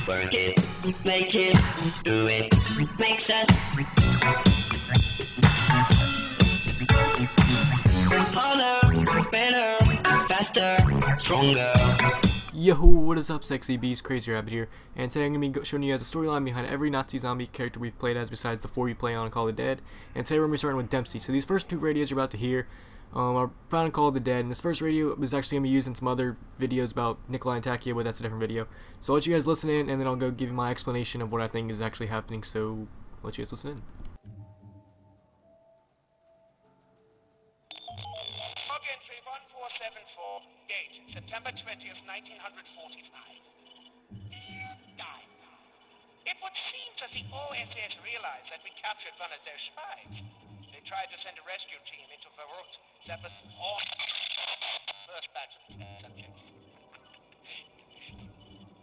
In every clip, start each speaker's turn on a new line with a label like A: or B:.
A: Work it, make it, do it, makes us harder, better, faster, stronger.
B: Yo, what is up, sexy bees? Crazy Rabbit here, and today I'm going to be showing you guys the storyline behind every Nazi zombie character we've played as besides the 4 you play on Call of the Dead, and today we're going to be starting with Dempsey. So these first 2 radios you're about to hear are found in Call of the Dead, and this first radio was actually going to be used in some other videos about Nikolai and Takio, but that's a different video. So I'll let you guys listen in, and then I'll go give you my explanation of what I think is actually happening, so I'll let you guys listen in.
C: Log entry 1474, date September 20th, 1945. Die. It would seem that the OSS realized that we captured one of their spies. They tried to send a rescue team into Beirut. That was all first batch of 10 subjects.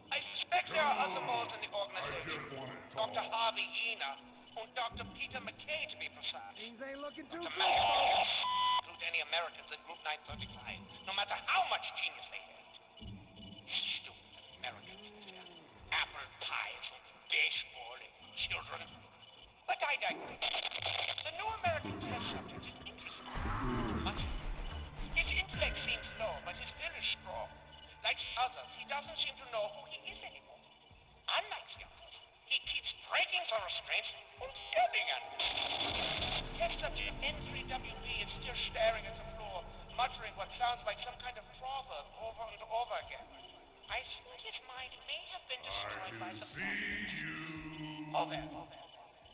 C: I suspect there are other moles in the organization. Dr. Harvey Ena and Dr. Peter McKay, to be precise.
D: Things ain't looking too
C: Dr.
D: good.
C: Include any Americans in Group 935, no matter how much genius they had. Stupid Americans with their apple pies and baseball and children. But I digress. The new American test subject is interesting. Much. His intellect seems low, but his will is strong. Like others, he doesn't seem to know who he is anymore. Unlike the others, he keeps breaking the restraints and yelling at me. Test subject N3WB is still staring at the floor, muttering what sounds like some kind of proverb over and over again. I think his mind may have been destroyed by the bomb. Oh, well.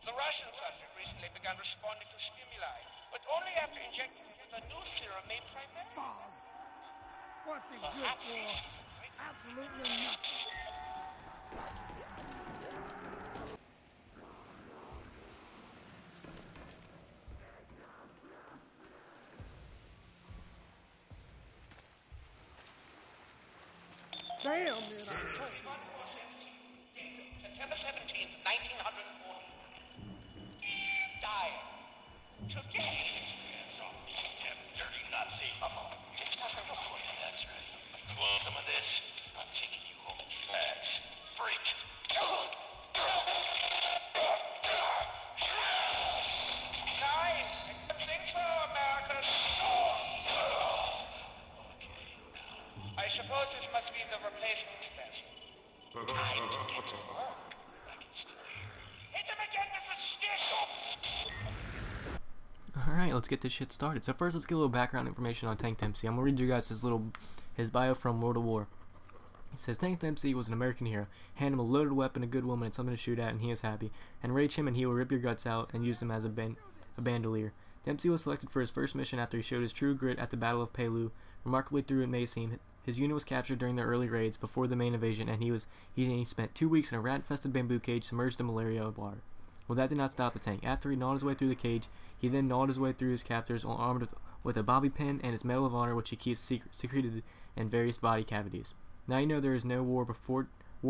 C: The Russian subject recently began responding to stimuli, but only after injecting him with a new serum made primarily.
D: Bob, what's it good
C: Perhaps
D: for?
C: he's
D: Absolutely nothing. Damn, man,
C: September 17th, 1940. Dying. Today is damn dirty Nazi. Uh-oh. That's right. You want some of this? I'm taking you home in bags. Freak. Nine. Think so, American. Okay. I suppose this must be the replacement test. Time to get to work. I can still hear. Hit him again with the stick!
B: Alright, let's get this shit started. So first, let's get a little background information on Tank Dempsey. I'm going to read you guys his bio from World of War. It says, Tank Dempsey was an American hero. Hand him a loaded weapon, a good woman, and something to shoot at, and he is happy. Enrage him, and he will rip your guts out and use them as a bandolier. Dempsey was selected for his first mission after he showed his true grit at the Battle of Peleliu. Remarkably through it may seem, his unit was captured during the early raids before the main invasion, and he spent 2 weeks in a rat-infested bamboo cage submerged in malaria water. Well, that did not stop the tank. After he gnawed his way through the cage, he then gnawed his way through his captors, armed with a bobby pin and his Medal of Honor, which he keeps secreted in various body cavities. Now you know there is no war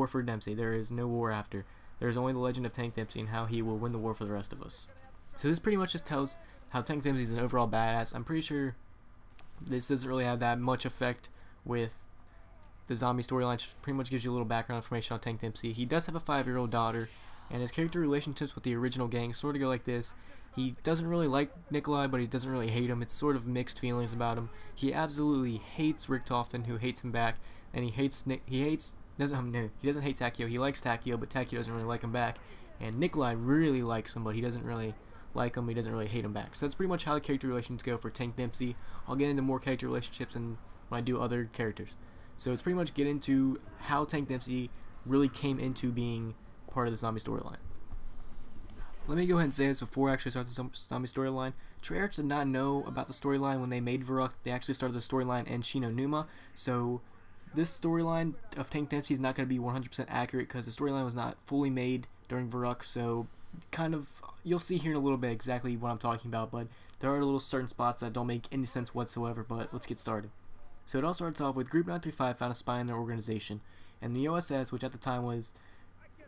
B: for Dempsey. There is no war after. There is only the legend of Tank Dempsey and how he will win the war for the rest of us. So this pretty much just tells how Tank Dempsey is an overall badass. I'm pretty sure this doesn't really have that much effect with the zombie storyline. Just pretty much gives you a little background information on Tank Dempsey. He does have a 5-year-old daughter, and his character relationships with the original gang sort of go like this. He doesn't really like Nikolai, but he doesn't really hate him. It's sort of mixed feelings about him. He absolutely hates Richtofen, who hates him back, and he doesn't hate Takio. He likes Takio, but Takio doesn't really like him back. And Nikolai really likes him, but he doesn't really like him. He doesn't really hate him back. So that's pretty much how the character relations go for Tank Dempsey. I'll get into more character relationships when I do other characters. So it's pretty much get into how Tank Dempsey really came into being part of the zombie storyline. Let me go ahead and say this before I actually start the zombie storyline. Treyarch did not know about the storyline when they made Verrückt. They actually started the storyline in Shinonuma, so this storyline of Tank Dempsey is not going to be 100% accurate because the storyline was not fully made during Verrückt, so kind of, you'll see here in a little bit exactly what I'm talking about, but there are little certain spots that don't make any sense whatsoever, but let's get started. So it all starts off with Group 935 found a spy in their organization, and the OSS, which at the time was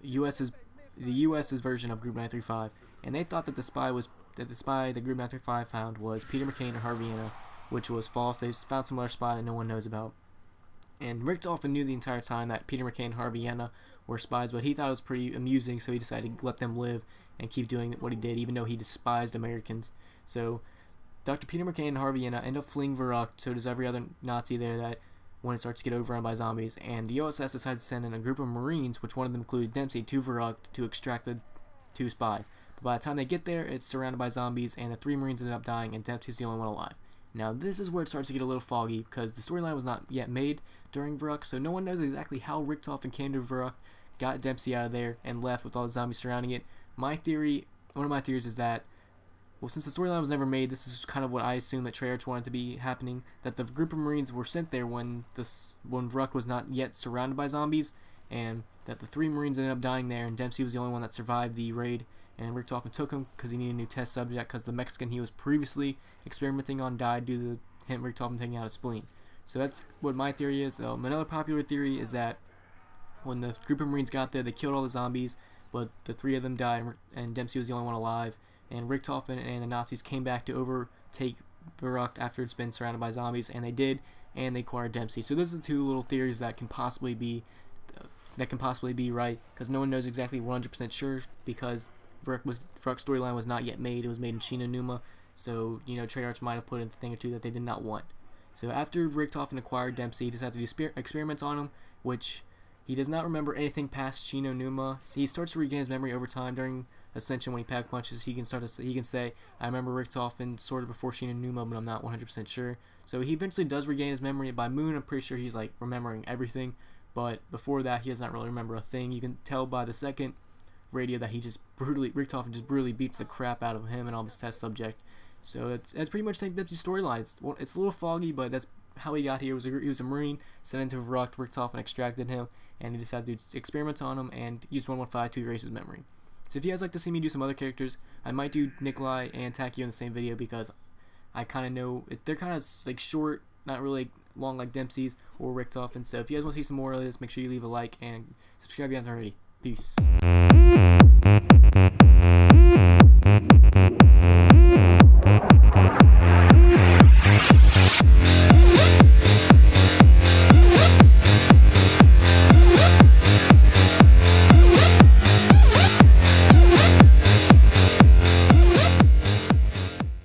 B: the US's version of Group 935, and they thought that the spy that Group 935 found was Peter McKay and Harvey Ena, which was false. They found some other spy that no one knows about. And Richtofen knew the entire time that Peter McKay and Harvey Ena were spies, but he thought it was pretty amusing, so he decided to let them live and keep doing what he did, even though he despised Americans. So Dr. Peter McKay and Harvey end up fleeing Verrückt, so does every other Nazi there that when it starts to get overrun by zombies, and the OSS decides to send in a group of Marines, which one of them included Dempsey, to Verrückt to extract the 2 spies. But by the time they get there, it's surrounded by zombies, and the 3 Marines end up dying, and Dempsey's the only one alive. Now, this is where it starts to get a little foggy, because the storyline was not yet made during Verrückt, so no one knows exactly how Richtof and came to Verrückt, got Dempsey out of there, and left with all the zombies surrounding it. One of my theories is that, well, since the storyline was never made, this is kind of what I assume that Treyarch wanted to be happening, that the group of Marines were sent there when Verrückt was not yet surrounded by zombies, and that the 3 Marines ended up dying there, and Dempsey was the only one that survived the raid, and Richtofen took him because he needed a new test subject, because the Mexican he was previously experimenting on died due to him, Richtofen, taking out a spleen. So that's what my theory is. Another popular theory is that when the group of Marines got there, they killed all the zombies, but the 3 of them died, and Dempsey was the only one alive, and Richtofen and the Nazis came back to overtake Verrückt after it's been surrounded by zombies, and they did, and they acquired Dempsey. So those are the 2 little theories that can possibly be right, because no one knows exactly 100% sure, because Verrückt's storyline was not yet made. It was made in China Numa, so Treyarch might have put in a thing or 2 that they did not want. So after Richtofen acquired Dempsey, he decided to do experiments on him, which he does not remember anything past Chino Numa. So he starts to regain his memory over time during Ascension. When he pack punches, he can say, I remember Richtofen sort of before Chino Numa, but I'm not 100% sure. So he eventually does regain his memory. By Moon, I'm pretty sure he's like remembering everything, but before that, he does not really remember a thing. You can tell by the second radio that Richtofen just brutally beats the crap out of him and all his test subject. So that's pretty much Tank Dempsey's storyline. It's a little foggy, but that's how he got here. He was a Marine sent into Verrückt. Richtofen extracted him, and he decided to do experiments on him and use 115 to erase his memory. So if you guys like to see me do some other characters, I might do Nikolai and Takio in the same video, because I kind of know they're kind of like short, not really long like Dempsey's or Richtofen. So if you guys want to see some more of this, make sure you leave a like and subscribe if you haven't already. Peace.